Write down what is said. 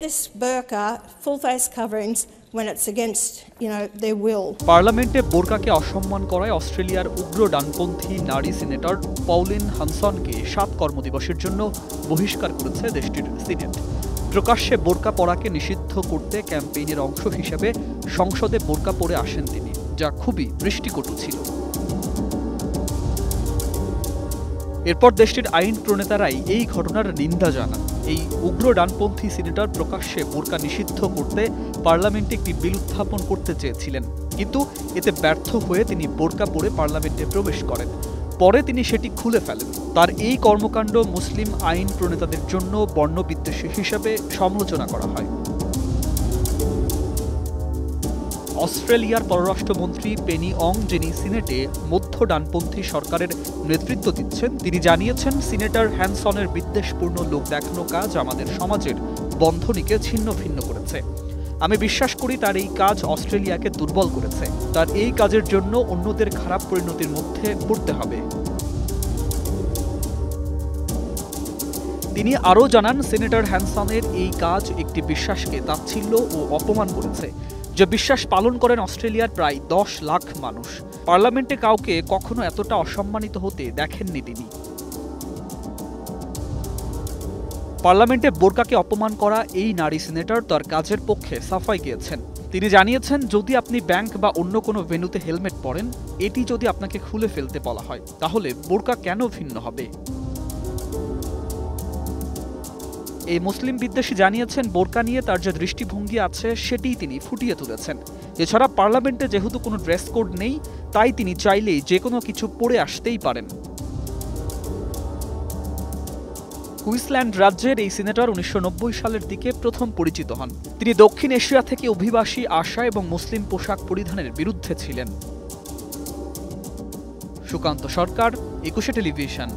This burqa, full face coverings, when it's against, their will. পার্লামেন্টে বোরকাকে অসম্মান করায় অস্ট্রেলিয়ার উগ্র ডানপন্থী নারী সিনেটর পলিন হানসনকে 7 কর্মদিবসের জন্য বহিষ্কার করেছে দেশটির সিনেট। প্রকাশ্যে বোরকা পরাকে নিষিদ্ধ করতে ক্যাম্পেইনের অংশ হিসেবে সংসদে বোরকা পরে আসেন তিনি, যা খুবই দৃষ্টিকটু ছিল। এরপর দেশটির আইন প্রণেতারাই এই ঘটনার নিন্দা জানান। এই উগ্র ডানপন্থী সিনেটর প্রকাশ্যে বোরকা নিষিদ্ধ করতে পার্লামেন্টে একটি বিল উত্থাপন করতে চেয়েছিলেন, কিন্তু এতে ব্যর্থ হয়ে তিনি বোরকা পরে পার্লামেন্টে প্রবেশ করেন। পরে তিনি সেটি খুলে ফেলেন। তার এই কর্মকাণ্ড মুসলিম আইন প্রণেতাদের জন্য বর্ণবিদ্বেষী হিসেবে সমালোচনা করা হয়। অস্ট্রেলিয়ার পররাষ্ট্রমন্ত্রী পেনি অং, যিনি সিনেটে মধ্য ডানপন্থী সরকারের নেতৃত্ব দিচ্ছেন, তিনি জানিয়েছেন, সিনেটর হ্যানসনের বিদ্বেষপূর্ণ লোক দেখানো কাজ আমাদের সমাজের বন্ধনীকে ছিন্ন ভিন্ন করেছে। আমি বিশ্বাস করি তার এই কাজ অস্ট্রেলিয়াকে দুর্বল করেছে। তার এই কাজের জন্য অন্যদের খারাপ পরিণতির মধ্যে পড়তে হবে। তিনি আরও জানান, সিনেটর হ্যানসনের এই কাজ একটি বিশ্বাসকে তাচ্ছিল্য ও অপমান করেছে, যে বিশ্বাস পালন করেন অস্ট্রেলিয়ার প্রায় 10 লাখ মানুষ। পার্লামেন্টে কাউকে কখনো এতটা অসম্মানিত হতে দেখেননি তিনি। পার্লামেন্টে বোরকাকে অপমান করা এই নারী সিনেটর তার কাজের পক্ষে সাফাই গিয়েছেন। তিনি জানিয়েছেন, যদি আপনি ব্যাংক বা অন্য কোনো ভেন্যুতে হেলমেট পরেন, এটি যদি আপনাকে খুলে ফেলতে বলা হয়, তাহলে বোরকা কেন ভিন্ন হবে? এই মুসলিম বিদ্বেষী জানিয়েছেন, বোরকা নিয়ে তার যে দৃষ্টিভঙ্গি আছে সেটিই তিনি ফুটিয়ে তুলেছেন। এছাড়া পার্লামেন্টে যেহেতু কোনো ড্রেস কোড নেই, তাই তিনি চাইলেই যে কোনো কিছু পরে আসতেই পারেন। কুইন্সল্যান্ড রাজ্যের এই সিনেটর 1990 সালের দিকে প্রথম পরিচিত হন। তিনি দক্ষিণ এশিয়া থেকে অভিবাসী আসা এবং মুসলিম পোশাক পরিধানের বিরুদ্ধে ছিলেন। সুকান্ত সরকার, 21 টেলিভিশন।